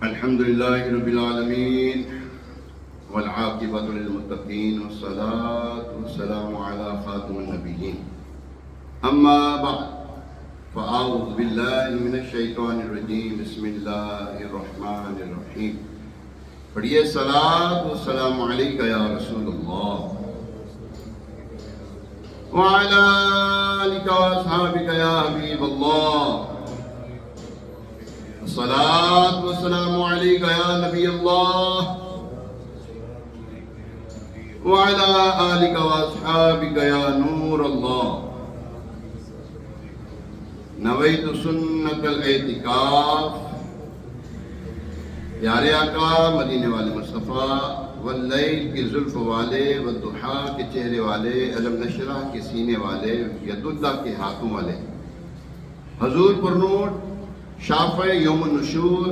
الحمد لله رب العالمين والعاقبة للمتقين والصلاة والسلام على خاتم النبيين أما بعد فأعوذ بالله من الشيطان الرجيم بسم الله الرحمن الرحيم پڑھیے صلاۃ والسلام علیک یا رسول اللہ وعلى آلك وأصحابك يا حبيب الله الصلاة والسلام عليك يا نبي الله وعلى آلك وأصحابك يا نور الله نويت سنة الاعتکاف پیارے آقا مدینے والے مصطفیٰ واللیل کے زلف والے والضحیٰ کے چہرے والے علم نشرہ کے سینے والے ید اللہ کے ہاتھوں والے حضور پر نور شافع یوم النشور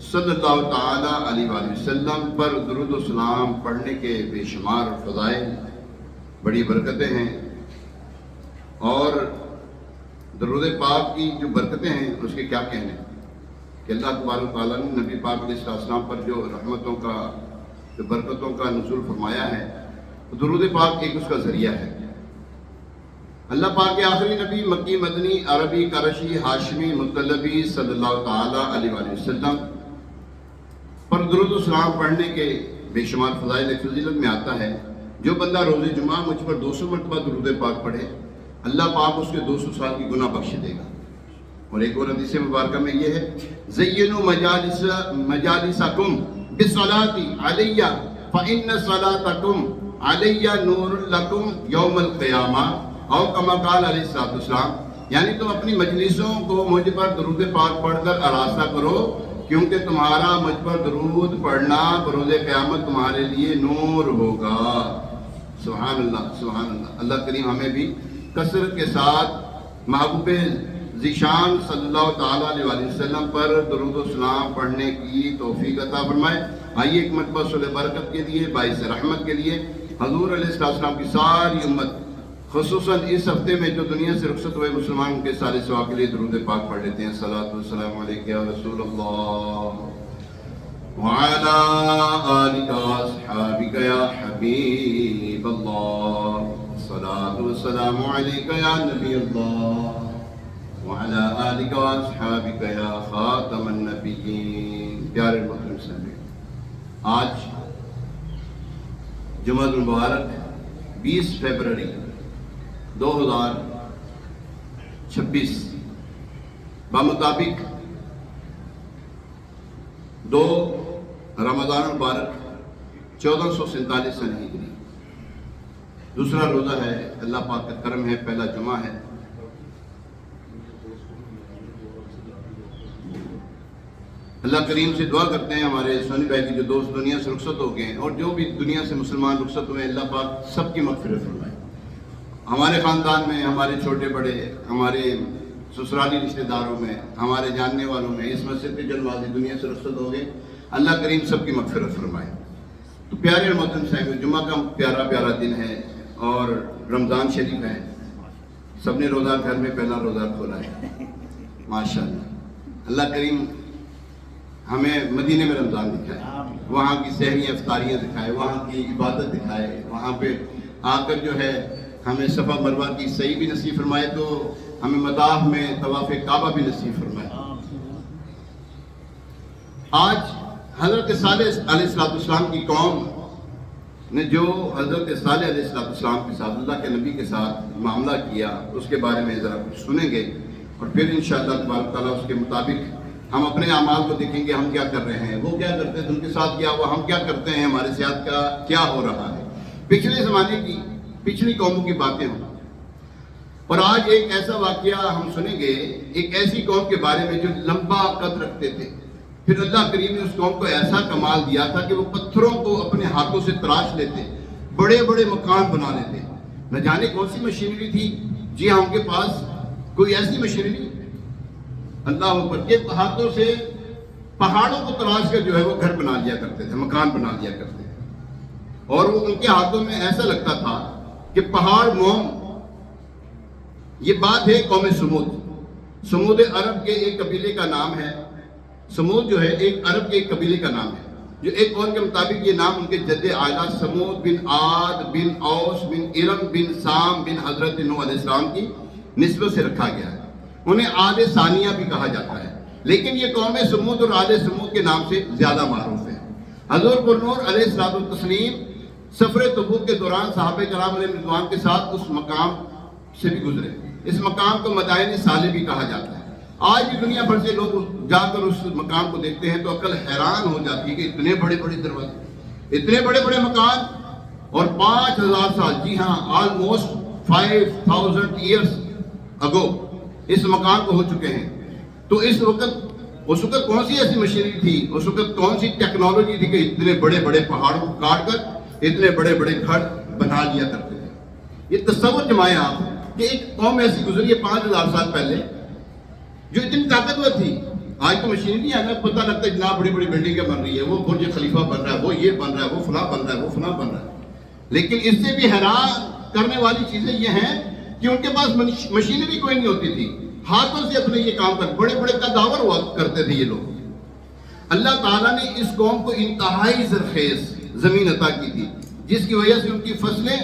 صلی اللہ تعالیٰ علیہ وآلہ وسلم پر درود و سلام پڑھنے کے بے شمار فضائل بڑی برکتیں ہیں، اور درود پاک کی جو برکتیں ہیں اس کے کیا کہنے کہ اللہ تبارک و تعالیٰ نے نبی پاک علیہ السلام پر جو رحمتوں کا جو برکتوں کا نزول فرمایا ہے، درود پاک ایک اس کا ذریعہ ہے۔ اللہ پاک کے آخری نبی مکی مدنی عربی قرشی ہاشمی مطلبی صلی اللہ تعالیٰ علیہ وآلہ وسلم پر درود و سلام پڑھنے کے بے شمار فضائل ایک فضیلت میں آتا ہے، جو بندہ روز جمعہ مجھ پر 200 مرتبہ درود پاک پڑھے اللہ پاک اس کے 200 سال کی گناہ بخش دے گا۔ اور ایک اور حدیث مبارکہ میں یہ ہے زینوا مجالسکم بالصلاۃ علی فإن صلاتکم علی نور لکم یوم القیامہ او کما قال علیہ السلام، یعنی تم اپنی مجلسوں کو مجھ پر درود پاک پڑھ کر آراستہ کرو، کیونکہ تمہارا مجھ پر درود پڑھنا بروز قیامت تمہارے لیے نور ہوگا۔ سبحان اللہ سبحان اللہ۔ اللہ کریم ہمیں بھی کثرت کے ساتھ محبوب ذیشان صلی اللہ تعالیٰ علیہ وآلہ وسلم پر درود و سلام پڑھنے کی توفیق عطا فرمائے۔ آئیے ایک مرتبہ صلح برکت کے لیے، باعث رحمت کے لیے حضور علیہ السلام کی ساری امت خصوصاً اس ہفتے میں جو دنیا سے رخصت ہوئے مسلمان کے سارے ثواب کے لیے درود پاک پڑھ لیتے ہیں۔ صلاۃ والسلام علیک یا رسول اللہ وعلی آلک واصحابک یا حبیب اللہ، صلاۃ والسلام علیک یا نبی اللہ وعلی آلک واصحابک یا خاتم النبیین۔ پیارے محترم سامعین، آج جمعہ المبارک 20 فروری 2026 بمطابق 2 رمضان المبارک 1447 سن ہجری، دوسرا روزہ ہے، اللہ پاک کا کرم ہے، پہلا جمعہ ہے۔ اللہ کریم سے دعا کرتے ہیں ہمارے سونی بھائی کی جو دوست دنیا سے رخصت ہو گئے ہیں، اور جو بھی دنیا سے مسلمان رخصت ہوئے ہیں، اللہ پاک سب کی مغفرت فرمائے۔ ہمارے خاندان میں، ہمارے چھوٹے بڑے، ہمارے سسرالی رشتہ داروں میں، ہمارے جاننے والوں میں اس مسجد کے جو نمازی دنیا سے رخصت ہو گئے، اللہ کریم سب کی مغفرت فرمائے۔ تو پیارے اور محترم صاحب، جمعہ کا پیارا پیارا دن ہے اور رمضان شریف ہے، سب نے روزہ گھر میں پہلا روزہ کھولا ہے ماشاءاللہ۔ اللہ کریم ہمیں مدینے میں رمضان دکھائے، وہاں کی سحریاں افطاریاں دکھائے، وہاں کی عبادت دکھائے، وہاں پہ آ کر جو ہے ہمیں صفا مروہ کی صحیح بھی نصیب فرمائے، تو ہمیں مطاف میں طواف کعبہ بھی نصیب فرمائے۔ آج حضرت صالح علیہ السلام کی قوم نے جو حضرت صالح علیہ السلام کے ساتھ، اللہ کے نبی کے ساتھ معاملہ کیا، اس کے بارے میں ذرا کچھ سنیں گے، اور پھر انشاءاللہ تبارک تعالیٰ اس کے مطابق ہم اپنے اعمال کو دیکھیں گے، ہم کیا کر رہے ہیں، وہ کیا کرتے ہیں، ان کے ساتھ کیا ہوا، ہم کیا کرتے ہیں، ہمارے ساتھ کیا ہو رہا ہے، پچھلے زمانے کی پچھلی قوموں کی باتیں ہوں۔ اور آج ایک ایسا واقعہ ہم سنیں گے، ایک ایسی قوم کے بارے میں جو لمبا قد رکھتے تھے، پھر اللہ کریم نے اس قوم کو ایسا کمال دیا تھا کہ وہ پتھروں کو اپنے ہاتھوں سے تراش لیتے، بڑے بڑے مکان بنا لیتے۔ نہ جانے کون سی مشینری تھی، جی ہاں ان کے پاس کوئی ایسی مشینری، اللہ اکبر، کے ہاتھوں سے پہاڑوں کو تراش کر جو ہے وہ گھر بنا لیا کرتے تھے، مکان بنا لیا کرتے تھے، اور وہ ان کے ہاتھوں میں ایسا لگتا تھا کہ پہاڑ موم۔ یہ بات ہے قوم سمود عرب کے ایک قبیلے کا نام ہے، سمود جو ہے ایک عرب کے ایک قبیلے کا نام ہے، جو ایک قول کے مطابق یہ نام ان کے جد اعلیٰ سمود بن عاد بن اوس بن ارم بن سام بن حضرت نوح علیہ السلام کی نسبت سے رکھا گیا ہے۔ انہیں عاد ثانیہ بھی کہا جاتا ہے، لیکن یہ قوم سمود اور عاد سمود کے نام سے زیادہ معروف ہے۔ حضور پرنور علیہ الصلوۃ والتسلیم سفر تبوک کے دوران صحابہ کرام علیہ رضوان کے ساتھ اس مقام سے بھی گزرے۔ اس مقام کو مدائن صالح بھی کہا جاتا ہے۔ آج بھی دنیا بھر سے لوگ جا کر اس مقام کو دیکھتے ہیں تو عقل حیران ہو جاتی ہے کہ اتنے بڑے بڑے دروازے، اتنے بڑے بڑے مکان، اور 5000 سال، جی ہاں، آلموسٹ 5000 ایئرس اگو اس مقام کو ہو چکے ہیں۔ تو اس وقت کون سی ایسی مشینری تھی، اس وقت کون سی ٹیکنالوجی تھی کہ اتنے بڑے بڑے پہاڑوں کو کاٹ کر اتنے بڑے بڑے گھر بنا لیا کرتے تھے۔ یہ تصور جمائیں آپ کہ ایک قوم ایسی گزری ہے 5000 سال پہلے جو اتنی طاقتور تھی۔ آج تو مشینری ہے نا، پتہ لگتا ہے جناب بڑی بڑی بلڈنگیں بن رہی ہے، وہ برج خلیفہ بن رہا ہے، وہ یہ بن رہا ہے، وہ فلاں بن رہا ہے، وہ فلاں بن رہا ہے۔ لیکن اس سے بھی حیران کرنے والی چیزیں یہ ہیں کہ ان کے پاس مشینری کوئی نہیں ہوتی تھی، ہاتھوں سے اپنے یہ کام کر، بڑے بڑے قداور ہوا کرتے تھے یہ لوگ۔ اللہ تعالیٰ نے اس قوم کو انتہائی زرخیز زمین عطا کی تھی، جس کی وجہ سے ان کی فصلیں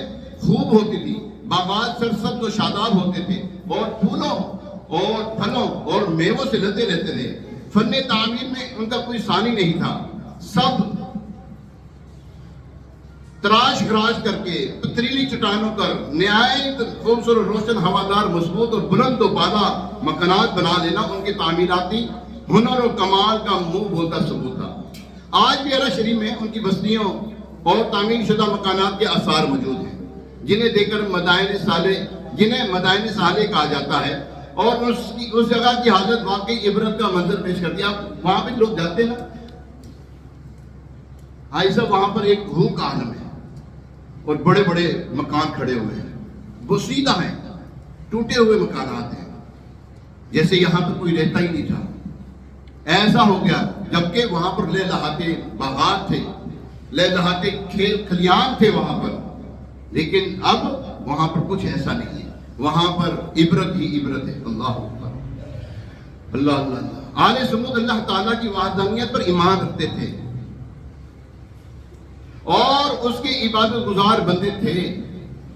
خوب ہوتی تھی، باغات سرسبز و شاداب ہوتے تھے، اور پھولوں اور پھلوں اور میووں سے لدے رہتے تھے۔ فن تعمیر میں ان کا کوئی ثانی نہیں تھا، سب تراش خراش کر کے پتریلی چٹانوں پر نہایت خوبصورت روشن ہوادار مضبوط اور بلند و بالا مکانات بنا لینا ان کے تعمیراتی ہنر و کمال کا منہ بولتا ثبوت تھا۔ آج بھی عرب شریف میں ان کی بستیوں اور تعمیر شدہ مکانات کے آثار موجود ہیں، جنہیں دیکھ کر جنہیں مدائن صالح کہا جاتا ہے، اور اس جگہ کی حالت واقعی عبرت کا منظر پیش کرتی ہے۔ آپ وہاں پہ لوگ جاتے ہیں نا، بھائی صاحب وہاں پر ایک روح کا عالم ہے اور بڑے بڑے مکان کھڑے ہوئے ہیں، وہ سیدھا ہیں، ٹوٹے ہوئے مکانات ہیں، جیسے یہاں پر کوئی رہتا ہی نہیں تھا۔ ایسا ہو گیا، جبکہ وہاں پر لہلہاتے باغات تھے، لہلہاتے کھیل کھلیان تھے وہاں پر، لیکن اب وہاں پر کچھ ایسا نہیں ہے، وہاں پر عبرت ہی عبرت ہے۔ اللہ اکبر، اللہ اللہ۔ آل سمود اللہ تعالیٰ کی وحدانیت پر ایمان رکھتے تھے اور اس کے عبادت گزار بندے تھے۔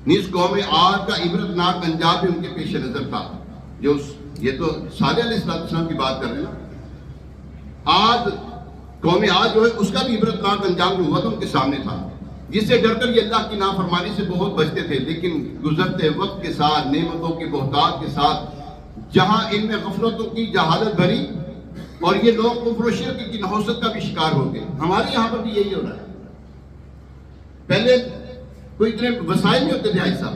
نیز قوم عاد کا عبرت ناک انجام بھی ان کے پیش نظر تھا۔ یہ تو صالح علیہ السلام کی بات کر رہے ہیں نا۔ قوم عاد جو ہے اس کا بھی عبرت ناک انجام جو ہوا تھا ان کے سامنے تھا، جس سے ڈر کر یہ اللہ کی نافرمانی سے بہت بچتے تھے، لیکن گزرتے وقت کے ساتھ نعمتوں کے بہتات کے ساتھ جہاں ان میں غفلتوں کی جہالت بھری اور یہ لوگ کفر و شرک کی نحوست کا بھی شکار ہو گئے۔ ہمارے یہاں پر بھی یہی ہو رہا ہے۔ پہلے کوئی اتنے وسائل نہیں ہوتے تھے، بھائی صاحب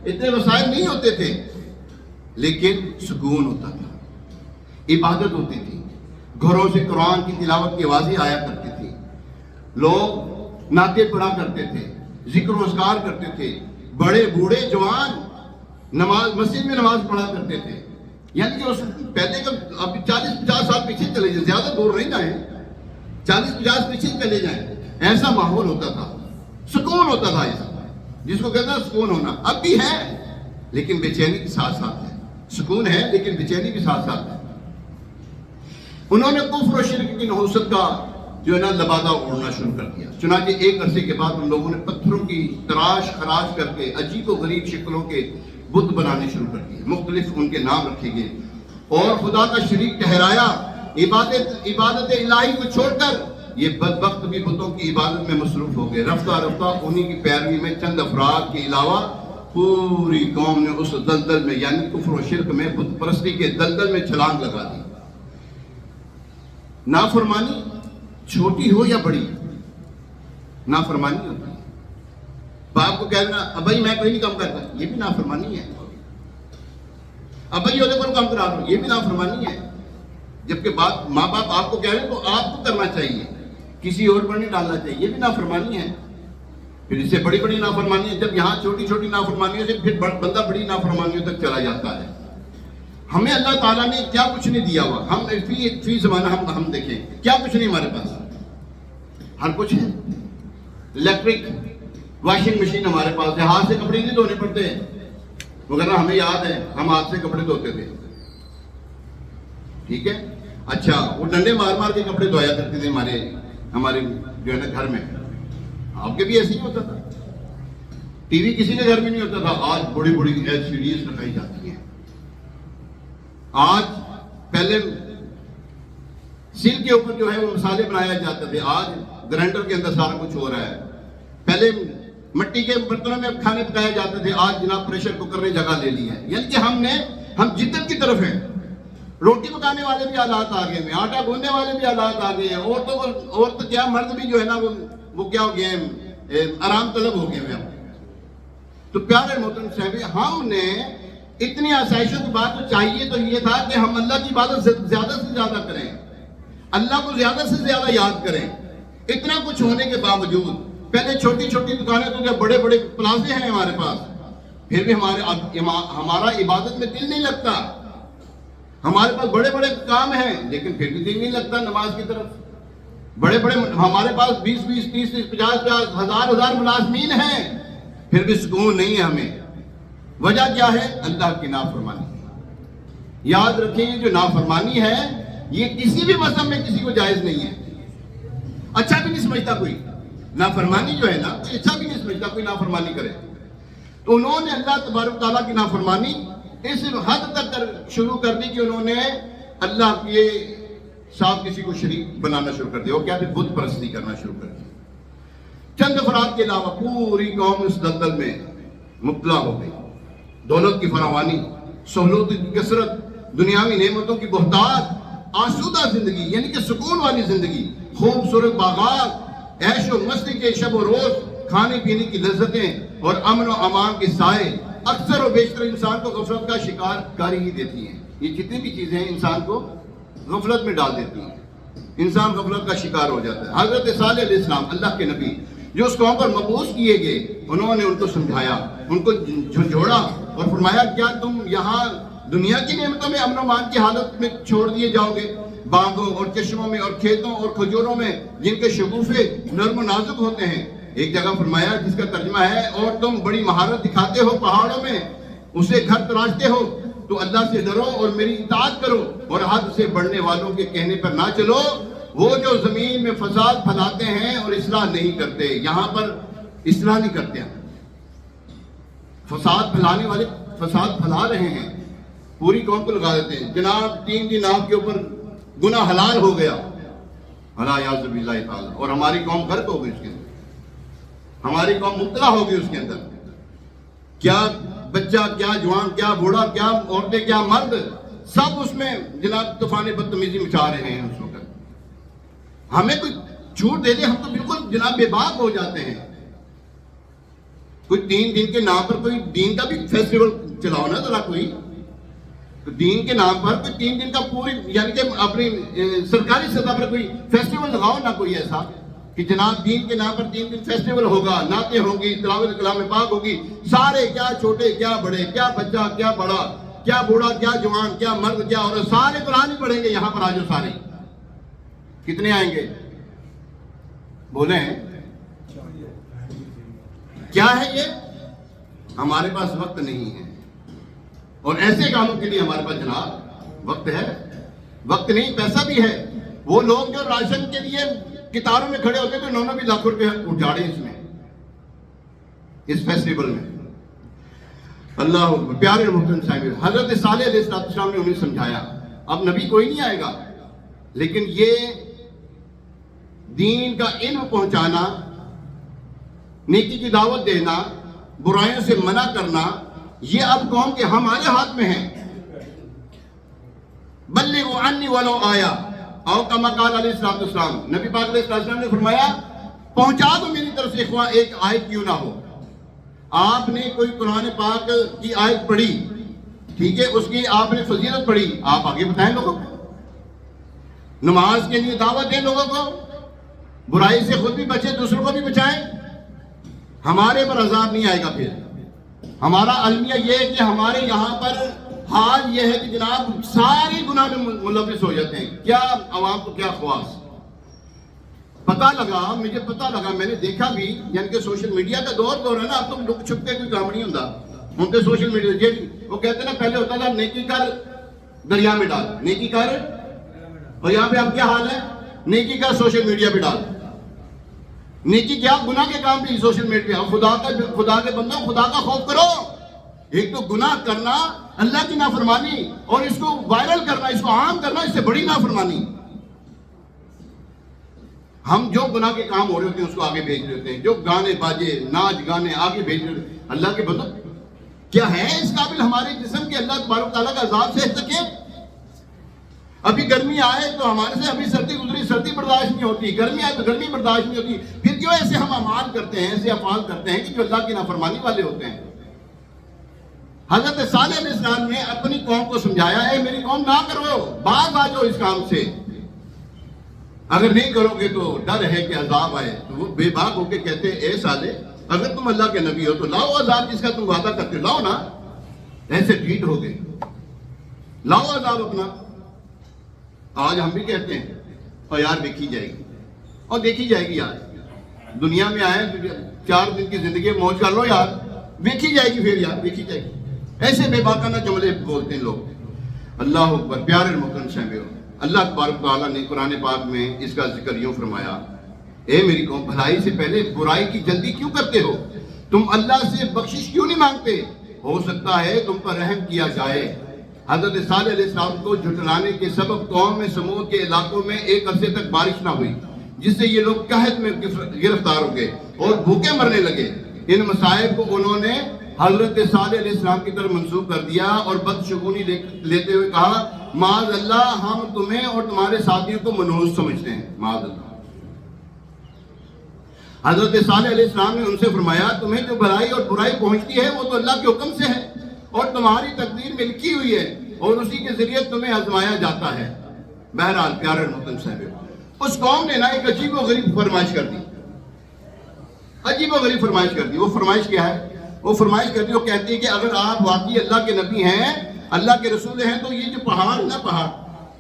اتنے وسائل نہیں ہوتے تھے، لیکن سکون ہوتا تھا، عبادت ہوتی تھی، گھروں سے قرآن کی تلاوت کی آوازیں آیا کرتی تھی، لوگ نعتیں پڑھا کرتے تھے، ذکر و اذکار کرتے تھے، بڑے بوڑھے جوان مسجد میں نماز پڑھا کرتے تھے۔ یعنی کہ اس پہلے کا اب 40-50 سال پیچھے چلے جائیں، زیادہ دور نہیں جائیں، 40-50 پیچھے چلے جائیں، ایسا ماحول ہوتا تھا، سکون ہوتا تھا، ایسا جس کو کہتے ہیں سکون ہونا۔ اب بھی ہے لیکن بے چینی کے ساتھ ساتھ ہے، سکون ہے لیکن بے چینی کے ساتھ ساتھ ہے۔ انہوں نے کفر و شرک کی نحوست کا جو ہے نا لبادہ اڑنا شروع کر دیا۔ چنانچہ ایک عرصے کے بعد ان لوگوں نے پتھروں کی تراش خراش کر کے عجیب و غریب شکلوں کے بت بنانے شروع کر دیے، مختلف ان کے نام رکھے گئے اور خدا کا شریک ٹھہرایا۔ عبادت الہی کو چھوڑ کر یہ بدبخت بھی بتوں کی عبادت میں مصروف ہو گئے۔ رفتہ رفتہ انہی کی پیروی میں چند افراد کے علاوہ پوری قوم نے اس دلدل میں یعنی کفر و شرک میں بت پرستی کے دلدل میں چھلانگ لگا دی۔ نافرمانی چھوٹی ہو یا بڑی، نافرمانی ہوتی ہے۔ باپ کو کہہ دینا اب بھائی میں کوئی نہیں کام کرتا، یہ بھی نافرمانی ہے۔ اب بھائی یہ کام کرا دو، یہ بھی نافرمانی ہے۔ جبکہ ماں باپ آپ کو کہہ رہے ہیں تو آپ کو کرنا چاہیے، کسی اور پر نہیں ڈالنا چاہیے، یہ بھی نافرمانی ہے۔ پھر اس سے بڑی بڑی نافرمانی ہے، جب یہاں چھوٹی چھوٹی نافرمانیوں سے پھر بندہ بڑی نافرمانیوں تک چلا جاتا ہے۔ ہمیں اللہ تعالیٰ نے کیا کچھ نہیں دیا ہوا، ہم فی زمانہ ہم دیکھیں کیا کچھ نہیں ہمارے پاس، ہر کچھ ہے۔ الیکٹرک واشنگ مشین ہمارے پاس ہے، ہاتھ سے کپڑے نہیں دھونے پڑتے ہیں، وغیرہ ہمیں یاد ہے ہم ہاتھ سے کپڑے دھوتے تھے، ٹھیک ہے. اچھا وہ ڈنڈے مار مار کے کپڑے دھویا کرتے تھے ہمارے جو ہے نا گھر میں. آپ کے بھی ایسے ہی ہوتا تھا. ٹی وی کسی کے گھر میں نہیں ہوتا تھا. آج بڑی بڑی LCDs لگائی جاتی ہیں. آج پہلے سل کے اوپر جو ہے وہ مسالے بنایا جاتے تھے, آج گرائنڈر کے اندر سارا کچھ ہو رہا ہے. پہلے مٹی کے برتنوں میں کھانے پکائے جاتے تھے, آج جناب پریشر کوکر نے جگہ لے لی ہے. یعنی کہ ہم جدت کی طرف ہیں. روٹی پکانے والے بھی آلات آ گئے ہیں, آٹا گوندنے والے بھی آلات آ گئے ہیں. عورت کیا مرد بھی جو ہے نا وہ کیا ہو گئے ہیں, آرام طلب ہو گئے ہیں. تو پیارے محترم صاحب, ہم نے اتنی آسائشوں کی بات تو چاہیے تو یہ تھا کہ ہم اللہ کی عبادت زیادہ سے زیادہ کریں, اللہ کو زیادہ سے زیادہ یاد کریں. اتنا کچھ ہونے کے باوجود پہلے چھوٹی چھوٹی دکانیں تو جب بڑے بڑے پلازے ہیں ہمارے پاس, پھر بھی ہمارا عبادت میں دل نہیں لگتا. ہمارے پاس بڑے بڑے کام ہیں لیکن پھر بھی دل نہیں لگتا نماز کی طرف. بڑے بڑے ہمارے پاس 20 30 50 ہزار ملازمین ہیں, پھر بھی سکون نہیں ہے ہمیں. وجہ کیا ہے؟ اللہ کی نافرمانی. یاد رکھیں یہ جو نافرمانی ہے یہ کسی بھی مذہب میں کسی کو جائز نہیں ہے. اچھا بھی نہیں سمجھتا کوئی نافرمانی جو ہے نا, اچھا بھی نہیں سمجھتا کوئی نافرمانی کرے. تو انہوں نے اللہ تبارک تعالیٰ کی نافرمانی اس حد تک شروع کر دی کہ انہوں نے اللہ کے ساتھ کسی کو شریک بنانا شروع کر دیا. وہ کیا تھے؟ بت پرستی کرنا شروع کر دی. چند افراد کے علاوہ پوری قوم اس دلدل میں مبتلا ہو گئی. دولت کی فراوانی, سہولت کی کثرت, دنیاوی نعمتوں کی بہتات, آسودہ زندگی یعنی کہ سکون والی زندگی, خوبصورت باغات, عیش و مستی کے شب و روز, کھانے پینے کی لذتیں اور امن و امان کے سائے اکثر و بیشتر انسان کو غفلت کا شکار کر ہی دیتی ہیں. یہ جتنی بھی چیزیں ہیں انسان کو غفلت میں ڈال دیتی ہیں, انسان غفلت کا شکار ہو جاتا ہے. حضرت صالح علیہ السلام اللہ کے نبی جو اس قوم پر مبعوث کیے گئے, انہوں نے ان کو سمجھایا, ان کو جھنجھوڑا اور فرمایا کیا تم یہاں دنیا کی نعمتوں میں امن و امان کی حالت میں چھوڑ دیے جاؤ گے؟ باغوں اور چشموں میں اور کھیتوں اور کھجوروں میں جن کے شگوفے نرم و نازک ہوتے ہیں. ایک جگہ فرمایا جس کا ترجمہ ہے اور تم بڑی مہارت دکھاتے ہو پہاڑوں میں اسے گھر تراشتے ہو, تو اللہ سے ڈرو اور میری اطاعت کرو اور حد سے بڑھنے والوں کے کہنے پر نہ چلو, وہ جو زمین میں فساد پھیلاتے ہیں اور اصلاح نہیں کرتے. یہاں پر اصلاح نہیں کرتے ہیں, فساد پھیلانے والے فساد پھیلا رہے ہیں, پوری قوم کو لگا دیتے ہیں. جناب 3 دن آپ کے اوپر گناہ حلال ہو گیا, الیاذ باللہ تعالی, اور ہماری قوم غرق ہو گئی اس کے اندر, ہماری قوم مبتلا ہو گئی اس کے اندر. کیا بچہ, کیا جوان, کیا بوڑھا, کیا عورتیں, کیا مرد, سب اس میں جناب طوفان بدتمیزی مچا رہے ہیں اس وقت. ہمیں کوئی چھوٹ دے دے ہم تو بالکل جناب بے باک ہو جاتے ہیں. کوئی 3 دن کے نام پر کوئی دین کا بھی فیسٹیول چلاؤ نا ذرا, کوئی دین کے نام پر کوئی 3 دن کا پوری یعنی کہ اپنی سرکاری سطح پر کوئی فیسٹیول لگاؤ نا, کوئی ایسا کہ جناب دین کے نام پر 3 دن فیسٹیول ہوگا, نعتیں ہوں گی, تلاوت کلام پاک ہوگی, سارے کیا چھوٹے کیا بڑے, کیا بچہ کیا بڑا, کیا بوڑھا کیا جوان, کیا مرد کیا عورت, سارے قرآن ہی پڑھیں گے. یہاں پر آجو سارے, کتنے آئیں گے بولیں؟ کیا ہے یہ؟ ہمارے پاس وقت نہیں ہے, اور ایسے کاموں کے لیے ہمارے پاس جناب وقت ہے, وقت نہیں پیسہ بھی ہے. وہ لوگ جو راشن کے لیے کتاروں میں کھڑے ہوتے تھے انہوں نے بھی لاکھوں روپے اجاڑے اس میں, اس فیسٹیول میں. اللہ پیارے محترم صاحب, حضرت صالح علیہ السلام نے انہیں سمجھایا اب نبی کوئی نہیں آئے گا, لیکن یہ دین کا علم پہنچانا, نیکی کی دعوت دینا, برائیوں سے منع کرنا, یہ اب قوم کے ہمارے ہاتھ میں ہے. بلغوا عنی ولو آیا, او کما قال علیہ السلام, نبی پاک علیہ السلام نے فرمایا پہنچا دو میری طرف سے خواہ ایک آیت کیوں نہ ہو. آپ نے کوئی قرآن پاک کی آیت پڑھی, ٹھیک ہے, اس کی آپ نے فضیلت پڑھی, آپ آگے بتائیں لوگوں کو, نماز کے لیے دعوت دیں لوگوں کو, برائی سے خود بھی بچیں دوسروں کو بھی بچائیں. ہمارے پر عذاب نہیں آئے گا. پھر ہمارا المیہ یہ ہے کہ ہمارے یہاں پر حال یہ ہے کہ جناب سارے گناہ میں ملوث ہو جاتے ہیں. کیا عوام کو کیا خواص, مجھے پتہ لگا, میں نے دیکھا بھی, یعنی کہ سوشل میڈیا کا دور ہے نا, اب تو لک چھپ کے کوئی کام نہیں ہوتا. ہم تو سوشل میڈیا وہ کہتے ہیں نا, پہلے ہوتا تھا نیکی کر دریا میں ڈال, نیکی کر اور یہاں پہ اب کیا حال ہے؟ نیکی کا سوشل میڈیا پہ ڈال، نیکی کیا گناہ کے کام بھی سوشل میڈیا پہ۔ خدا کے بندوں، خدا کا خوف کرو۔ ایک تو گناہ کرنا، اللہ کی نافرمانی، اور اس کو وائرل کرنا، اس کو عام کرنا، اس سے بڑی نافرمانی۔ ہم جو گناہ کے کام ہو رہے ہوتے ہیں اس کو آگے بھیج رہے ہوتے ہیں، جو گانے باجے ناچ گانے آگے بھیج رہے ہوتے ہیں۔ اللہ کے بندو، کیا ہے اس قابل ہمارے جسم کے اللہ تبارک تعالیٰ کا عذاب سے سکے؟ ابھی گرمی آئے تو ہمارے سے ابھی سردی گزری، سردی برداشت نہیں ہوتی، گرمی آئے تو گرمی برداشت نہیں ہوتی، پھر کیوں ایسے ہم اعمال کرتے ہیں، ایسے افعال کرتے ہیں کہ جو اللہ کی نافرمانی والے ہوتے ہیں؟ حضرت صالح علیہ السلام نے اپنی قوم کو سمجھایا، اے میری قوم نہ کرو، باز آ جاؤ اس کام سے، اگر نہیں کرو گے تو ڈر ہے کہ عذاب آئے۔ تو وہ بے باک ہو کے کہتے ہیں، اے صالح، اگر تم اللہ کے نبی ہو تو لاؤ عذاب جس کا تم وعدہ کرتے ہو، لاؤ نا۔ ایسے ڈھیٹ ہو گئے، لاؤ عذاب اپنا۔ آج ہم بھی کہتے ہیں اور یار دیکھی جائے گی، اور دیکھی جائے گی یار، دنیا میں آئے 4 دن کی زندگی موج کر لو یار، دیکھی جائے گی، پھر یار دیکھی جائے گی۔ ایسے بے باکانہ جملے بولتے ہیں لوگ۔ اللہ اکبر، پیارے محترم سامعین، اللہ تبارک تعالیٰ نے قرآن پاک میں اس کا ذکر یوں فرمایا، اے میری قوم، بھلائی سے پہلے برائی کی جلدی کیوں کرتے ہو؟ تم اللہ سے بخشش کیوں نہیں مانگتے؟ ہو سکتا ہے تم پر رحم کیا جائے۔ حضرت صالح علیہ السلام کو جھٹلانے کے سبب قوم میں سمود کے علاقوں میں ایک عرصے تک بارش نہ ہوئی، جس سے یہ لوگ قحط میں گرفتار ہو گئے اور بھوکے مرنے لگے۔ ان مصائب کو انہوں نے حضرت صالح علیہ السلام کی طرف منسوب کر دیا اور بدشگونی لیتے ہوئے کہا، معاذ اللہ، ہم تمہیں اور تمہارے ساتھیوں کو منحوس سمجھتے ہیں، معاذ اللہ۔ حضرت صالح علیہ السلام نے ان سے فرمایا، تمہیں جو بھلائی اور برائی پہنچتی ہے وہ تو اللہ کے حکم سے ہے، اور تمہاری تقدیر میں لکھی ہوئی ہے، اور اسی کے ذریعے تمہیں آزمایا جاتا ہے۔ بہرحال پیارے محترم صاحب، اس قوم نے نا ایک عجیب و غریب فرمائش کر دی، عجیب و غریب فرمائش کر دی۔ وہ فرمائش کیا ہے؟ وہ فرمائش کرتی، وہ کہتی ہے کہ اگر آپ واقعی اللہ کے نبی ہیں، اللہ کے رسول ہیں، تو یہ جو پہاڑ ہے نا، پہاڑ،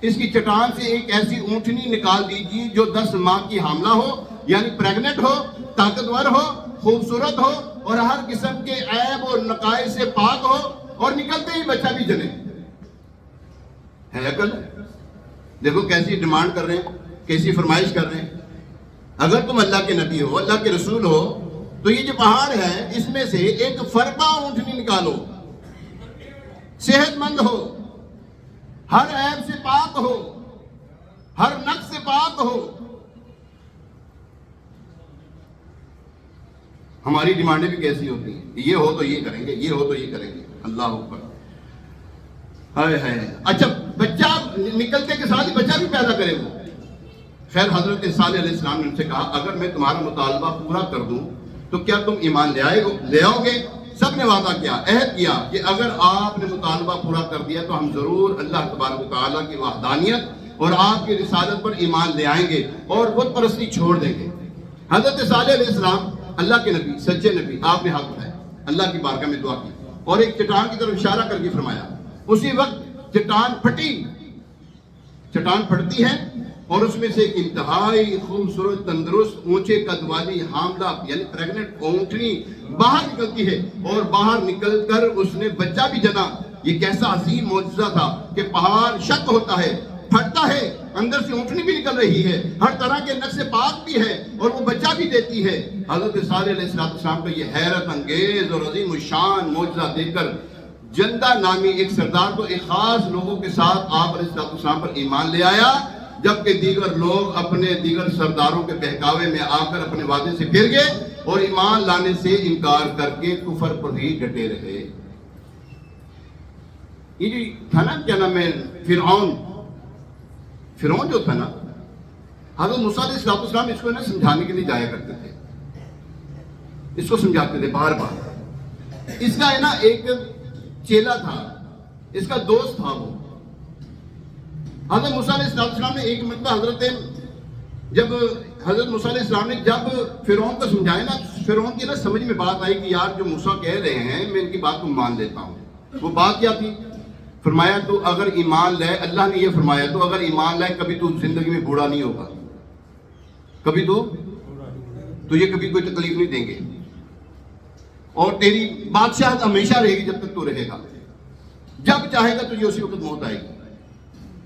اس کی چٹان سے ایک ایسی اونٹنی نکال دیجیے جو 10 ماہ کی حاملہ ہو، یعنی پریگننٹ ہو، طاقتور ہو، خوبصورت ہو، اور ہر قسم کے عیب اور نقائص سے پاک ہو، اور نکلتے ہی بچہ بھی جنے۔ ہے عقل؟ دیکھو کیسی ڈیمانڈ کر رہے ہیں، کیسی فرمائش کر رہے ہیں۔ اگر تم اللہ کے نبی ہو، اللہ کے رسول ہو، تو یہ جو پہاڑ ہے اس میں سے ایک فربا اونٹنی نکالو، صحت مند ہو، ہر عیب سے پاک ہو، ہر نقص سے پاک ہو۔ ہماری ڈیمانڈیں بھی کیسی ہوتی ہیں، یہ ہو تو یہ کریں گے، یہ ہو تو یہ کریں گے۔ اللہ اکبر، ہائے ہائے۔ اچھا، بچہ نکلتے کے ساتھ ہی بچہ بھی پیدا کرے وہ۔ خیر، حضرت صالح علیہ السلام نے ان سے کہا، اگر میں تمہارا مطالبہ پورا کر دوں تو کیا تم ایمان لے آؤ گے؟ سب نے وعدہ کیا، عہد کیا کہ اگر آپ نے مطالبہ پورا کر دیا تو ہم ضرور اللہ تبارک و تعالیٰ کی وحدانیت اور آپ کی رسالت پر ایمان لے آئیں گے اور بت پرستی چھوڑ دیں گے۔ حضرت صالح علیہ السلام اللہ کے نبی، سچے نبی، آپ نے ہاتھ اٹھایا، اللہ کی بارگاہ میں دعا کی اور ایک چٹان کی طرف اشارہ کر کے فرمایا۔ اسی وقت چٹان پھٹی، چٹان پھٹتی ہے اور اس میں سے ایک انتہائی خوبصورت، تندرست، اونچے قد والی حاملہ یعنی پریگننٹ اونٹنی باہر نکلتی ہے، اور باہر نکل کر اس نے بچہ بھی جنا۔ یہ کیسا عظیم معجزہ تھا کہ پہاڑ شق ہوتا ہے، پھٹتا ہے، اندر سے اونٹنی بھی نکل رہی ہے، ہر طرح کے نقص پاک بھی ہے، اور وہ بچہ بھی دیتی ہے۔ حضرت صالح علیہ السلام کا یہ حیرت انگیز اور عظیم الشان معجزہ دیکھ کر جندہ نامی ایک سردار تو ایک خاص لوگوں کے ساتھ آپ علیہ السلام پر ایمان لے آیا، جبکہ دیگر لوگ اپنے دیگر سرداروں کے بہکاوے میں آ کر اپنے وعدے سے پھر گئے اور ایمان لانے سے انکار کر کے کفر پر ہی ڈٹے رہے۔ یہ جو تھا نا، کیا نام ہے، فرعون جو تھا نا، حضرت موسیٰ علیہ السلام اس کو نا سمجھانے کے لیے جایا کرتے تھے، اس کو سمجھاتے تھے بار بار۔ اس کا ہے نا ایک چیلا تھا، اس کا دوست تھا وہ۔ حضرت موسیٰ علیہ السلام نے ایک مرتبہ جب حضرت موسیٰ علیہ السلام نے جب فرعون کو سمجھایا نا، فرعون کی نا سمجھ میں بات آئی کہ یار جو موسیٰ کہہ رہے ہیں میں ان کی بات کو مان لیتا ہوں۔ وہ بات کیا تھی؟ فرمایا تو اگر ایمان لائے، اللہ نے یہ فرمایا تو اگر ایمان لائے کبھی تو زندگی میں بوڑھا نہیں ہوگا، کبھی تو یہ کبھی کوئی تکلیف نہیں دیں گے، اور تیری بادشاہت ہمیشہ رہے گی جب تک تو رہے گا، جب چاہے گا تجھے اسی وقت موت آئے گی۔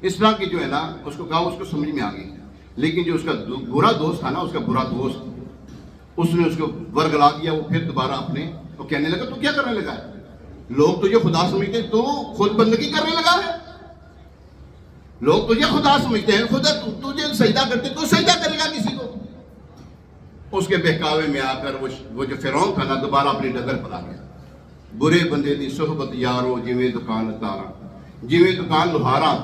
اس طرح کی جو ہے نا اس کو کہا، اس کو سمجھ میں آ گئی. لیکن جو اس کا برا دوست تھا نا، اس کا برا دوست، اس نے اس کو ورگلا دیا. وہ پھر دوبارہ اپنے وہ کہنے لگا تو کیا کرنے لگا ہے؟ لوگ تجھے خدا سمجھتے ہیں، تو خود بندگی کرنے لگا ہے. لوگ تجھے خدا سمجھتے ہیں، خدا تجھے سجدہ کرتے، تو سجدہ کرے گا کسی کو؟ اس کے بہکاوے میں آ کر وہ جو فرعون تھا نا دوبارہ اپنی ڈگر پر آ گیا. برے بندے دی صحبت یارو جویں دکان تارا، جویں دکان لوہارا،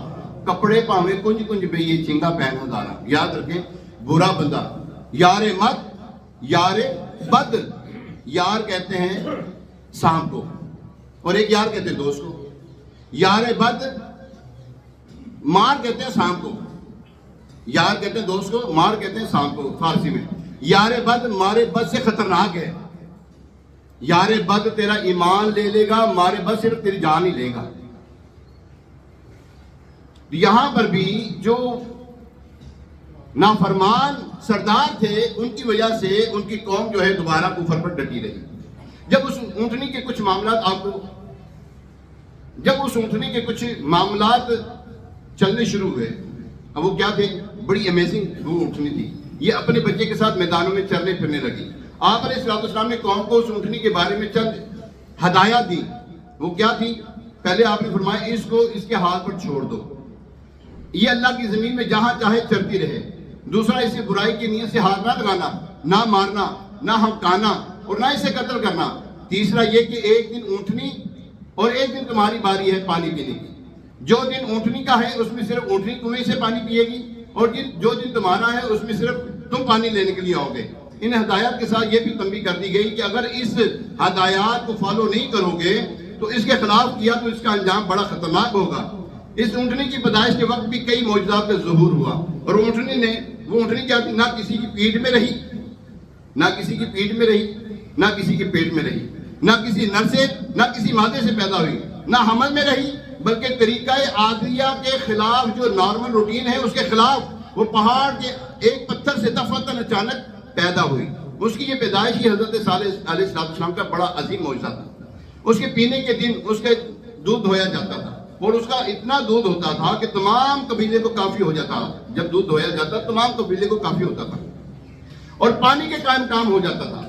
کپڑے پاویں کنج کنج بے یہ چنگا پہن ہزارا. یاد رکھیں، برا بندہ یار مت، یار بد. یار کہتے ہیں سام کو، اور ایک یار کہتے ہیں دوست کو. یار بد مار کہتے ہیں سام کو. یار کہتے ہیں دوست کو، مار کہتے ہیں سام کو فارسی میں. یار بد مارے بد سے خطرناک ہے. یار بد تیرا ایمان لے لے گا، مارے بد صرف تیری جان ہی لے گا. یہاں پر بھی جو نافرمان سردار تھے، ان کی وجہ سے ان کی قوم جو ہے دوبارہ کفر پر ڈٹی رہی. جب اس اونٹنی کے کچھ معاملات چلنے شروع ہوئے، اب وہ کیا تھے؟ بڑی امیزنگ وہ اونٹنی تھی. یہ اپنے بچے کے ساتھ میدانوں میں چرنے پھرنے لگی. آپ علیہ السلام نے قوم کو اس اونٹنی کے بارے میں چند ہدایات دی. وہ کیا تھی؟ پہلے آپ نے فرمایا اس کو اس کے حال پر چھوڑ دو، یہ اللہ کی زمین میں جہاں چاہے چرتی رہے. دوسرا، اسے برائی کی نیت سے ہاتھ نہ لگانا، نہ مارنا، نہ ہمکانا، اور نہ اسے قتل کرنا. تیسرا یہ کہ ایک دن اونٹنی اور ایک دن تمہاری باری ہے پانی پینے کی. جو دن اونٹنی کا ہے اس میں صرف اونٹنی کنویں سے پانی پیے گی، اور جو دن تمہارا ہے اس میں صرف تم پانی لینے کے لیے آؤ گے. ان ہدایات کے ساتھ یہ بھی تنبیہ کر دی گئی کہ اگر اس ہدایات کو فالو نہیں کرو گے تو اس کے خلاف کیا تو اس کا انجام بڑا خطرناک ہوگا. اس اونٹنی کی پیدائش کے وقت بھی کئی معجزات کا ظہور ہوا، اور وہ اونٹنی کیا تھی؟ نہ کسی کی پیٹھ میں رہی، نہ کسی کی پیٹھ میں رہی، نہ کسی کے پیٹ میں رہی، نہ کسی نر سے نہ کسی مادے سے پیدا ہوئی، نہ حمل میں رہی، بلکہ طریقہ عادیہ کے خلاف جو نارمل روٹین ہے اس کے خلاف وہ پہاڑ کے ایک پتھر سے دفعتاً اچانک پیدا ہوئی. اس کی یہ پیدائش ہی حضرت صالح علیہ السلام کا بڑا عظیم معجزہ تھا. اس کے پینے کے دن اس کے دودھ دھویا جاتا تھا، اور اس کا اتنا دودھ ہوتا تھا کہ تمام قبیلے کو کافی ہو جاتا. جب دودھ دھویا جاتا تمام قبیلے کو کافی ہوتا تھا، اور پانی کے قائم کام ہو جاتا تھا.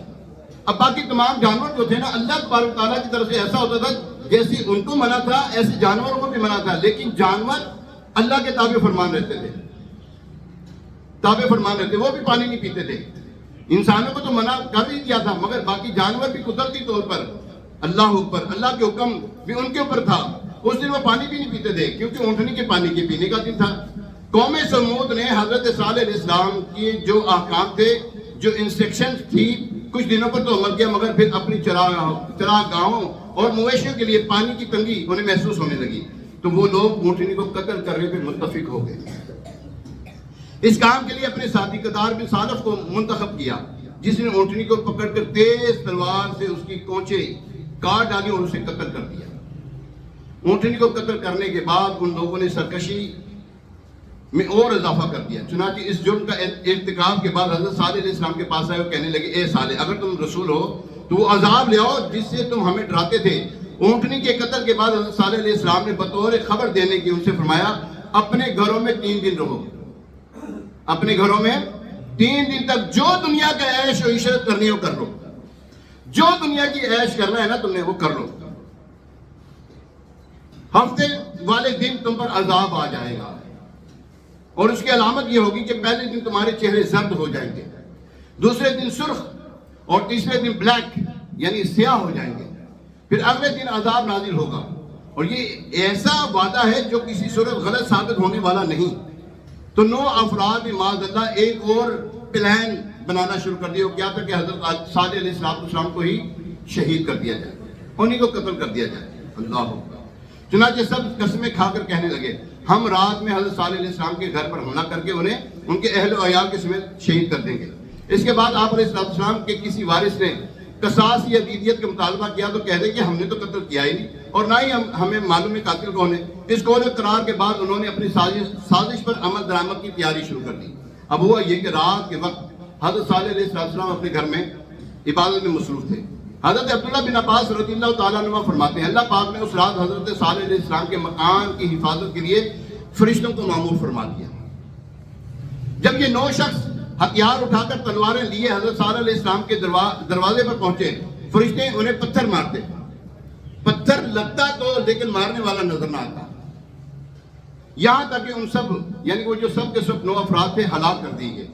اب باقی تمام جانور جو تھے نا، اللہ تبارک تعالیٰ کی طرف سے ایسا ہوتا تھا جیسے ان کو منع تھا ایسے جانوروں کو بھی منع تھا. لیکن جانور اللہ کے تابع فرمان رہتے تھے، وہ بھی پانی نہیں پیتے تھے. انسانوں کو تو منع کر ہی دیا تھا، مگر باقی جانور بھی قدرتی طور پر اللہ کے حکم بھی ان کے اوپر تھا. اس دن وہ پانی بھی نہیں پیتے تھے کیونکہ اونٹنی کے پانی کے پینے کا دن تھا. قوم سمود نے حضرت صالح علیہ السلام کی جو احکام تھے، جو انسٹرکشن تھی، کچھ دنوں پر تو عمل کیا، مگر پھر اپنی چراگاہوں اور مویشیوں کے لیے پانی کی تنگی انہیں محسوس ہونے لگی. تو وہ لوگ اونٹنی کو قتل کرنے پہ متفق ہو گئے. اس کام کے لیے اپنے ساتھی قطار بن صالف کو منتخب کیا، جس نے اونٹنی کو پکڑ کر تیز تلوار سے اس کی کونچے کاٹ ڈالی اور اسے قتل کر دیا. اونٹنی کو قتل کرنے کے بعد ان لوگوں نے سرکشی میں اور اضافہ کر دیا. چنانچہ اس جرم کا ارتکاب کے بعد حضرت صالح علیہ السلام کے پاس آئے اور کہنے لگے، اے صالح، اگر تم رسول ہو تو وہ عذاب لے آؤ جس سے تم ہمیں ڈراتے تھے. اونٹنی کے قتل کے بعد حضرت صالح علیہ السلام نے بطور خبر دینے کی ان سے فرمایا، اپنے گھروں میں 3 دن رہو. اپنے گھروں میں 3 دن تک جو دنیا کا عیش و عشرت کرنی ہو کر لو. جو دنیا کی عیش کرنا ہے نا تم نے وہ کر لو. ہفتے والے دن تم پر عذاب آ جائے گا، اور اس کی علامت یہ ہوگی کہ پہلے دن تمہارے چہرے زرد ہو جائیں گے، دوسرے دن سرخ، اور تیسرے دن بلیک یعنی سیاہ ہو جائیں گے. پھر اگلے دن عذاب نازل ہوگا، اور یہ ایسا وعدہ ہے جو کسی صورت غلط ثابت ہونے والا نہیں. تو 9 افراد معاذ اللہ ایک اور پلان بنانا شروع کر دیا. کیا تھا کہ حضرت صالح علیہ السلام کو ہی شہید کر دیا جائے، انہیں کو قتل کر دیا جائے. اللہ اکبر. چنانچہ سب قسمیں کھا کر کہنے لگے، ہم رات میں حضرت صالح علیہ السلام کے گھر پر حملہ کر کے انہیں ان کے اہل و عیال کے سمیت شہید کر دیں گے. اس کے بعد آپ علیہ السلام کے کسی وارث نے قصاص یا دیدیت کا مطالبہ کیا تو کہہ دے کہ ہم نے تو قتل کیا ہی نہیں، اور نہ ہی ہمیں معلوم ہے قاتل کون ہے. اس قول اقرار کے بعد انہوں نے اپنی سازش پر عمل درآمد کی تیاری شروع کر دی. اب ہوا یہ کہ رات کے وقت حضرت صالح علیہ السلام اپنے گھر میں عبادت میں مصروف تھے. حضرت عبداللہ بن عباس رضی اللہ تعالیٰ عنہ فرماتے ہیں، اللہ پاک نے اس رات حضرت صالح علیہ السلام کے مکان کی حفاظت کے لیے فرشتوں کو معمور فرما دیا۔ جب یہ 9 شخص ہتھیار اٹھا کر تلواریں لیے حضرت صالح علیہ السلام کے دروازے پر پہنچے، فرشتے انہیں پتھر مارتے، پتھر لگتا تو لیکن مارنے والا نظر نہ آتا، یہاں تک کہ ان سب یعنی وہ جو سب کے سب 9 افراد تھے ہلاک کر دیے گئے۔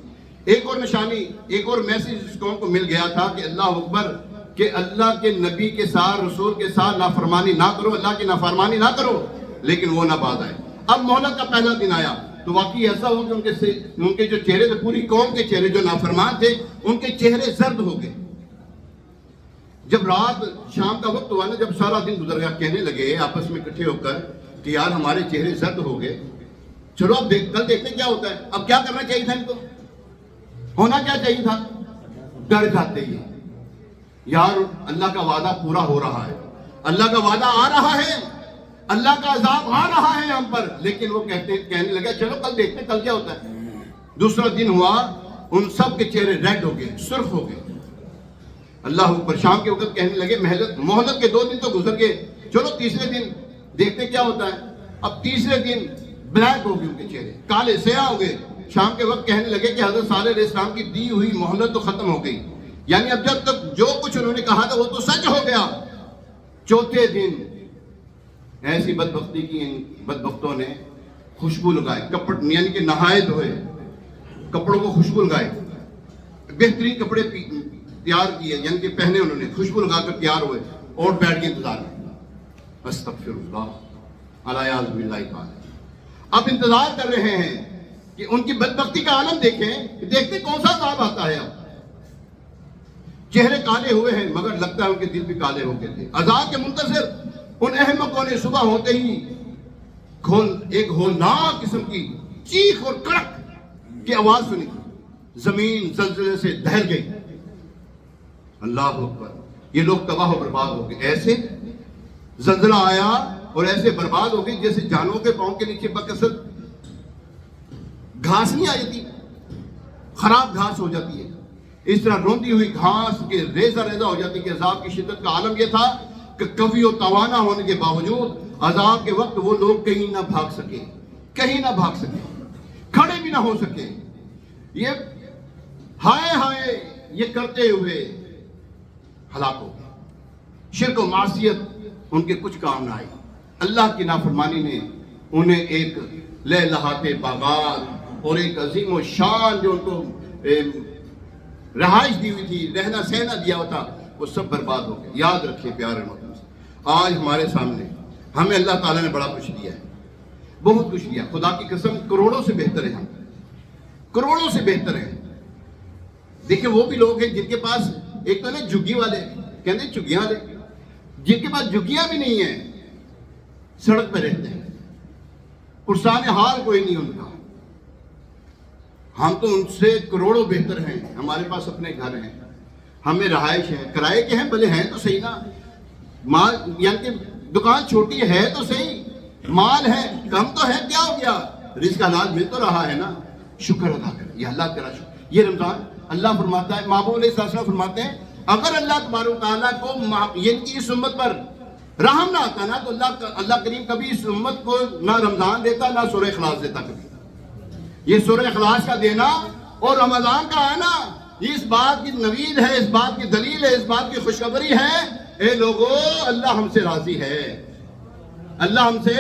ایک اور نشانی، ایک اور میسج اس قوم کو مل گیا تھا کہ اللہ اکبر، کہ اللہ کے نبی کے ساتھ، رسول کے ساتھ نافرمانی نہ کرو، اللہ کی نافرمانی نہ کرو، لیکن وہ نہ باز آئے۔ اب مہلت کا پہلا دن آیا تو واقعی ایسا ہو کہ ان کے جو چہرے تھے، پوری قوم کے چہرے جو نافرمان تھے ان کے چہرے زرد ہو گئے۔ جب رات شام کا وقت ہوا نا، جب سارا دن گزر گیا، کہنے لگے آپس میں اکٹھے ہو کر کہ یار ہمارے چہرے زرد ہو گئے، چلو اب کل دیکھتے کیا ہوتا ہے۔ اب کیا کرنا چاہیے تھا ان کو؟ ہونا کیا چاہیے تھا؟ ڈر جاتے ہی یار اللہ کا وعدہ پورا ہو رہا ہے، اللہ کا وعدہ آ رہا ہے، اللہ کا عذاب آ رہا ہے ہم پر، لیکن وہ کہنے لگے چلو کل دیکھتے کل کیا ہوتا ہے۔ دوسرا دن ہوا، ان سب کے چہرے ریڈ ہو گئے، سرخ ہو گئے۔ اللہ اوپر شام کے وقت کہنے لگے مہلت کے 2 دن تو گزر گئے، چلو تیسرے دن دیکھتے کیا ہوتا ہے۔ اب تیسرے دن بلیک ہو گئے، ان کے چہرے کالے سیاہ ہو گئے۔ شام کے وقت کہنے لگے کہ حضرت صالح علیہ السلام کی دی ہوئی مہلت تو ختم ہو گئی، یعنی اب جب تک جو کچھ انہوں نے کہا تھا وہ تو سچ ہو گیا۔ چوتھے دن ایسی بدبختی کی ان بدبختوں نے خوشبو لگائی، یعنی کہ نہائے دھوئے، کپڑوں کو خوشبو لگائے، بہترین کپڑے تیار کیے، یعنی کہ پہنے انہوں نے، خوشبو لگا کر تیار ہوئے اور بیٹھ کے انتظار میں۔ استغفر اللہ الیاذ باللہ تعالی۔ اب انتظار کر رہے ہیں کہ ان کی بدبختی کا عالم دیکھیں، دیکھتے کون سا عذاب آتا ہے۔ اب چہرے کالے ہوئے ہیں مگر لگتا ہے ان کے دل بھی کالے ہو گئے تھے۔ عذاب کے منتظر ان احمقوں نے صبح ہوتے ہی ایک ہولناک قسم کی چیخ اور کڑک کی آواز سنی، زمین زلزلے سے دہل گئی۔ اللہ اکبر، یہ لوگ تباہ و برباد ہو گئے۔ ایسے زلزلہ آیا اور ایسے برباد ہو گئی جیسے جانوروں کے پاؤں کے نیچے بکثرت گھاس نہیں آ جاتی، خراب گھاس ہو جاتی ہے، اس طرح روندی ہوئی گھاس کے ریزہ ریزہ ہو جاتی کہ عذاب کی شدت کا عالم یہ تھا کہ قوی و توانا ہونے کے باوجود عذاب کے وقت وہ لوگ کہیں نہ بھاگ سکے، کہیں نہ بھاگ سکے، کھڑے بھی نہ ہو سکے۔ یہ ہائے ہائے یہ کرتے ہوئے ہلاک ہو گئے۔ شرک و معصیت ان کے کچھ کام نہ آئی۔ اللہ کی نافرمانی نے انہیں ایک لہلہاتے باغات اور ایک عظیم و شان جو ان کو رہائش دی ہوئی تھی، رہنا سہنا دیا ہوا تھا، وہ سب برباد ہو گئے۔ یاد رکھیں پیارے محترم، آج ہمارے سامنے ہمیں اللہ تعالیٰ نے بڑا کچھ دیا ہے، بہت کچھ دیا، خدا کی قسم کروڑوں سے بہتر ہے، ہم کروڑوں سے بہتر ہیں۔ دیکھیں وہ بھی لوگ ہیں جن کے پاس ایک تو نا جھگی والے، کہتے ہیں جھگیاں والے، جن کے پاس جھگیاں بھی نہیں ہیں، سڑک پہ رہتے ہیں، پرسان حال کوئی نہیں ان کا۔ ہم تو ان سے کروڑوں بہتر ہیں، ہمارے پاس اپنے گھر ہیں، ہمیں رہائش ہے، کرائے کے ہیں، بھلے ہیں تو صحیح نا، مال یعنی کہ دکان چھوٹی ہے تو صحیح، مال ہے کم تو ہے، کیا ہو گیا، رزق حلال مل تو رہا ہے نا، شکر ادا کریں، یہ اللہ کرا شکر۔ یہ رمضان اللہ فرماتا ہے، محبوب علیہ السلام فرماتے ہیں اگر اللہ تبارک و تعالیٰ کو یہ اس امت پر رحم نہ آتا نا تو اللہ کریم کبھی اس امت کو نہ رمضان دیتا نہ سورہ اخلاص دیتا کبھی۔ یہ سورہ اخلاص کا دینا اور رمضان کا آنا یہ اس بات کی نوید ہے، اس بات کی دلیل ہے، اس بات کی خوشخبری ہے، اے لوگو اللہ ہم سے راضی ہے، اللہ ہم سے،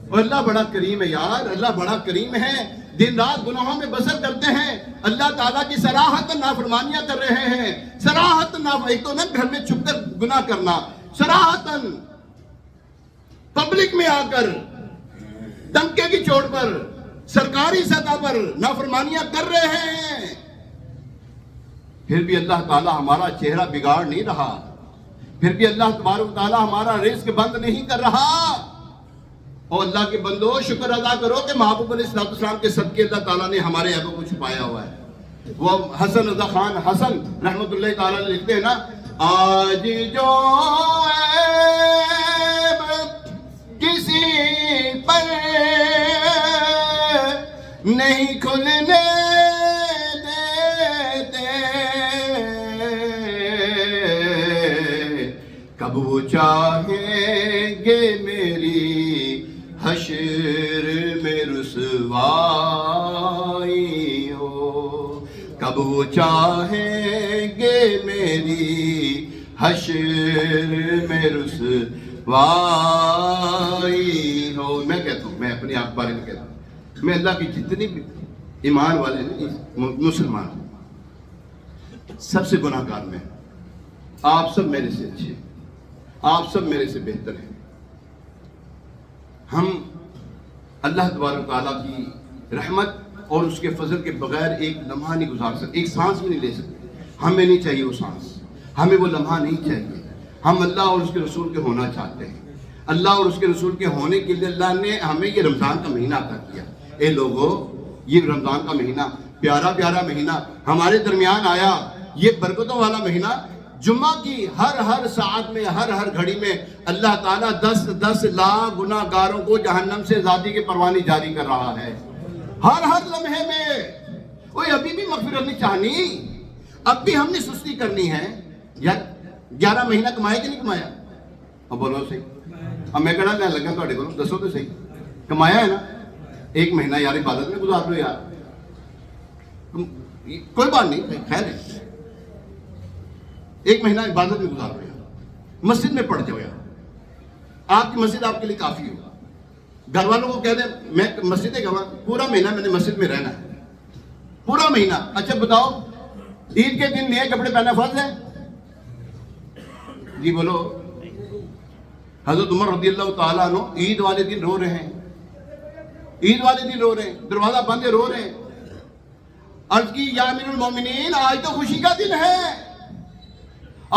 اور اللہ بڑا کریم ہے یار، اللہ بڑا کریم ہے۔ دن رات گناہوں میں بسر کرتے ہیں، اللہ تعالیٰ کی صراحت نافرمانیاں کر رہے ہیں، صراحت ایک تو نہ گھر میں چھپ کر گناہ کرنا، صراحتاً پبلک میں آ کر دمکے کی چوٹ پر سرکاری سطح پر نافرمانیاں کر رہے ہیں، پھر بھی اللہ تعالیٰ ہمارا چہرہ بگاڑ نہیں رہا، پھر بھی اللہ تبارک و تعالیٰ ہمارا رزق بند نہیں کر رہا۔ اور اللہ کے بندو شکر ادا کرو کہ محبوب علیہ السلام کے صدقے اللہ تعالیٰ نے ہمارے عیبوں کو چھپایا ہوا ہے۔ وہ حسن رضا خان حسن رحمت اللہ تعالیٰ لکھتے ہیں نا، آج جو عیب کسی پر نہیں کھلنے دیتے، کب وہ چاہیں گے میری حشر میں رسوائی ہو، کب وہ چاہیں گے میری حشر میں رسوائی ہو۔ میں کہتا ہوں، میں اپنے آپ بارے میں کہتا ہوں، میں اللہ کی جتنی بھی ایمان والے ہیں مسلمان سب سے گناہ گار میں، آپ سب میرے سے اچھے ہیں، آپ سب میرے سے بہتر ہیں۔ ہم اللہ تبارک تعالیٰ کی رحمت اور اس کے فضل کے بغیر ایک لمحہ نہیں گزار سکتے، ایک سانس بھی نہیں لے سکتے۔ ہمیں نہیں چاہیے وہ سانس، ہمیں وہ لمحہ نہیں چاہیے۔ ہم اللہ اور اس کے رسول کے ہونا چاہتے ہیں۔ اللہ اور اس کے رسول کے ہونے کے لیے اللہ نے ہمیں یہ رمضان کا مہینہ عطا کیا۔ اے لوگوں، یہ رمضان کا مہینہ پیارا پیارا مہینہ ہمارے درمیان آیا، یہ برکتوں والا مہینہ۔ جمعہ کی ہر ساعت میں، ہر گھڑی میں اللہ تعالیٰ 10 لاکھ گناہ گاروں کو جہنم سے آزادی کے پروانی جاری کر رہا ہے، ہر لمحے میں۔ اوہ ابھی بھی مغفرت نہیں چاہنی، اب بھی ہم نے سستی کرنی ہے یار۔ 11 مہینہ کمایا کہ نہیں کمایا؟ اب بولو صحیح، اب میں کہنا لگا تھوڑے کو، دسو تو صحیح، کمایا ہے نا؟ ایک مہینہ یار عبادت میں گزار لو یار، کوئی بات نہیں، خیر ہے، ایک مہینہ عبادت میں گزار لو یار، مسجد میں پڑھ جاؤ یار، آپ کی مسجد آپ کے لیے کافی ہوگا۔ گھر والوں کو کہہ دیں میں مسجد گوا، پورا مہینہ میں نے مسجد میں رہنا ہے، پورا مہینہ۔ اچھا بتاؤ، عید کے دن نئے کپڑے پہنا فرض ہے؟ جی بولو۔ حضرت عمر رضی اللہ تعالیٰ عنہ عید والے دن رو رہے ہیں، عید والے دن رو رہے ہیں، دروازہ بند ہے، رو رہے ہیں۔ عرض کی یا امیر المومنین، آج تو خوشی کا دن ہے،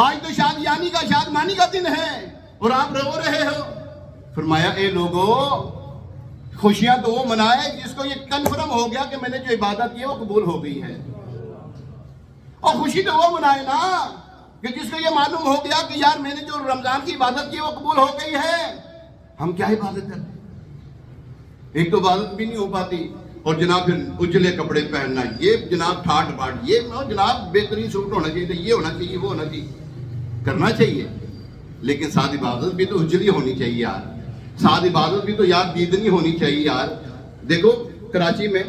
آج تو شادیانی کا شادمانی کا دن ہے اور آپ رو رہے ہو۔ فرمایا اے لوگو، خوشیاں تو وہ منائے جس کو یہ کنفرم ہو گیا کہ میں نے جو عبادت کی وہ قبول ہو گئی ہے، اور خوشی تو وہ منائے نا کہ جس کو یہ معلوم ہو گیا کہ یار میں نے جو رمضان کی عبادت کی وہ قبول ہو گئی ہے۔ ہم کیا عبادت کرتے ہیں؟ ایک تو عبادت بھی نہیں ہو پاتی، اور جناب پھر اجلے کپڑے پہننا، یہ جناب ٹھاٹ باٹ، یہ جناب بہترین سوٹ ہونا چاہیے، یہ ہونا چاہیے، وہ ہونا چاہیے، کرنا چاہیے، لیکن ساتھ عبادت بھی تو اجلی ہونی چاہیے یار، ساتھ عبادت بھی تو یار دیدنی ہونی چاہیے یار۔ دیکھو کراچی میں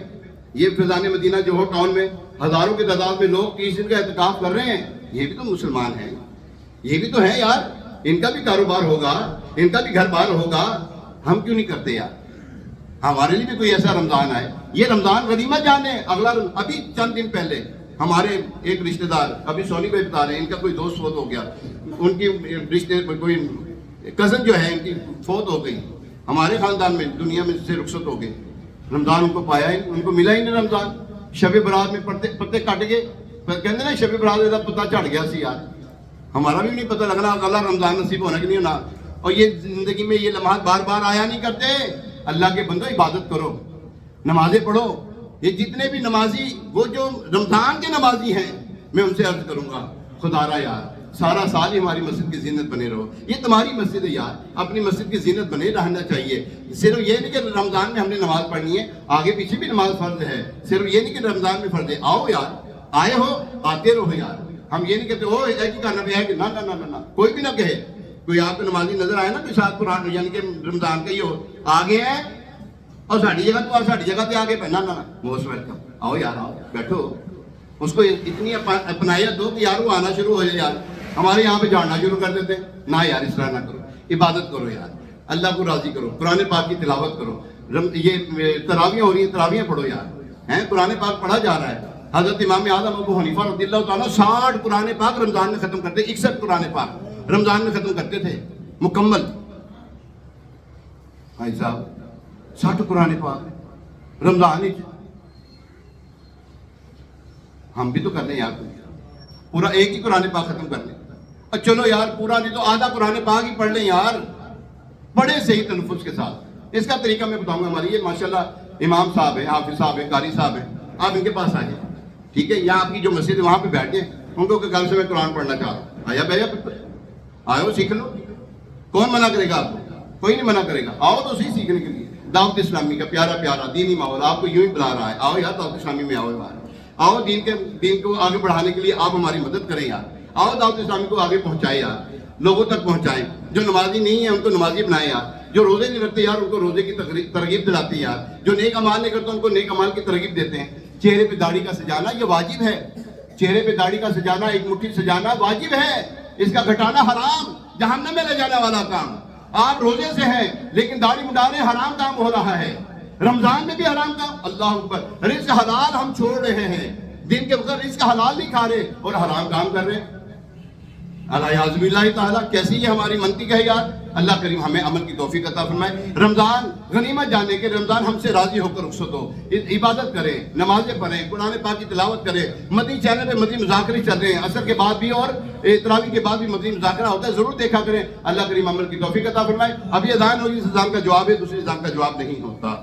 یہ فیضان مدینہ جو ہو ٹاؤن میں ہزاروں کی تعداد میں لوگ 30 دن کا اعتکاف کر رہے ہیں، یہ بھی تو مسلمان ہیں، یہ بھی تو ہیں یار، ان کا بھی کاروبار ہوگا، ان کا بھی گھر بار ہوگا، ہم کیوں نہیں کرتے یار؟ ہمارے لیے بھی کوئی ایسا رمضان آئے۔ یہ رمضان غنیمت جانے، اگلا ابھی چند دن پہلے ہمارے ایک رشتہ دار، ابھی سونی بھائی بتا رہے ہیں، ان کا کوئی دوست فوت ہو گیا، ان کی رشتے کوئی کزن جو ہے ان کی فوت ہو گئی، ہمارے خاندان میں دنیا میں سے رخصت ہو گئے۔ رمضان ان کو پایا ہی، ان کو ملا ہی نہیں رمضان۔ شب برات میں پتے کٹ گئے، کہتے نا شب برات کا پتا چڑھ گیا سی یار، ہمارا بھی نہیں پتہ لگنا اللہ رمضان نصیب ہونا کہ نہیں ہونا۔ اور یہ زندگی میں یہ لمحات بار بار آیا نہیں کرتے۔ اللہ کے بندو عبادت کرو، نمازیں پڑھو۔ یہ جتنے بھی نمازی، وہ جو رمضان کے نمازی ہیں، میں ان سے عرض کروں گا خدا را یار سارا سال ہی ہماری مسجد کی زینت بنے رہو، یہ تمہاری مسجد ہے یار، اپنی مسجد کی زینت بنے رہنا چاہیے۔ صرف یہ نہیں کہ رمضان میں ہم نے نماز پڑھنی ہے، آگے پیچھے بھی نماز فرض ہے، صرف یہ نہیں کہ رمضان میں فرض ہے۔ آؤ یار، آئے ہو آتے رہو یار، ہم یہ نہیں کہتے ہو ایک ہی کرنا پہ ہے کہ نہ نہ نہ، کوئی بھی نہ کہے، کوئی آپ کو نمازی نظر آئے نا کہ شاید قرآن یعنی کہ رمضان کا ہی ہو، آگے ہے اور ساڑھی جگہ تو ساڑھی جگہ تے آگے پہنا نہ موسٹ ویلکم، آؤ یار آؤ بیٹھو، اس کو اتنی اپنائیت دو کہ یار وہ آنا شروع ہو جائے۔ یار ہمارے یہاں پہ جھاڑنا شروع کر دیتے ہیں، نہ یار اس طرح نہ کرو، عبادت کرو یار، اللہ کو راضی کرو، قرآن پاک کی تلاوت کرو۔ یہ تراویاں ہو رہی ہیں، تراویاں پڑھو یار، ہیں قرآن پاک پڑھا جا رہا ہے۔ حضرت امام اعظم ابو حنیفہ رضی اللہ تعالیٰ 60 قرآن پاک رمضان میں ختم کرتے، 61 قرآن پاک رمضان میں ختم کرتے تھے مکمل۔ بھائی صاحب 60 قرآن پاک رمضان ہی، ہم بھی تو کر لیں یار، پورا ایک ہی قرآن پاک ختم کر لیں۔ اور چلو یار پورا نہیں تو آدھا قرآن پاک ہی پڑھ لیں یار، بڑے صحیح تلفظ کے ساتھ۔ اس کا طریقہ میں بتاؤں گا، ہماری یہ ماشاءاللہ امام صاحب ہیں، حافظ صاحب ہیں، قاری صاحب ہیں، آپ ان کے پاس آ جائیں، ٹھیک ہے؟ یا آپ کی جو مسجد ہے وہاں پہ بیٹھ جائیں، ان کو کہ کل سے میں قرآن پڑھنا چاہ رہا ہوں، آیا بھیا آؤ سیکھ لو، کون منع کرے گا آپ کو؟ کوئی نہیں منع کرے گا، آؤ تو صحیح سیکھنے کے لیے۔ دعوت اسلامی کا پیارا پیارا دینی ماحول آپ کو یوں ہی بلا رہا ہے، آؤ یار دعوت اسلامی میں آؤ یار، آؤ دین کو آگے بڑھانے کے لیے آپ ہماری مدد کریں یار، آؤ دعوت اسلامی کو آگے پہنچائیں یار، لوگوں تک پہنچائیں۔ جو نمازی نہیں ہیں ان کو نمازی بنائیں یار، جو روزے نہیں رکھتے یار ان کو روزے کی ترغیب دلاتی ہے یار، جو نیک امال نہیں کرتے ان کو نیک امال کی ترغیب دیتے ہیں۔ چہرے پہ داڑھی کا سجانا یہ واجب ہے، چہرے پہ داڑھی کا سجانا، ایک مٹھی سجانا واجب ہے، اس کا گھٹانا حرام، جہنم میں لے جانے والا کام۔ آپ روزے سے ہیں لیکن داڑھی مڈانے حرام کام ہو رہا ہے، رمضان میں بھی حرام کام، اللہ اکبر، رزق حلال ہم چھوڑ رہے ہیں، دن کے وقت رزق حلال نہیں کھا رہے اور حرام کام کر رہے ہیں۔ الیاذ باللہ تعالیٰ، کیسی یہ ہماری منطق ہے یار؟ اللہ کریم ہمیں عمل کی توفیق عطا فرمائے۔ رمضان غنیمت جاننے کے، رمضان ہم سے راضی ہو کر رخصت ہو، عبادت کریں، نمازیں پڑھیں، قرآن پاک کی تلاوت کریں۔ مدنی چینل پہ مدنی مذاکرے چل رہے ہیں، عصر کے بعد بھی اور تراویح کے بعد بھی مدنی مذاکرہ ہوتا ہے، ضرور دیکھا کریں۔ اللہ کریم عمل کی توفیق عطا فرمائے۔ ابھی اذان ہوگی، اس اذان کا جواب ہے، دوسری اذان کا جواب نہیں ہوتا۔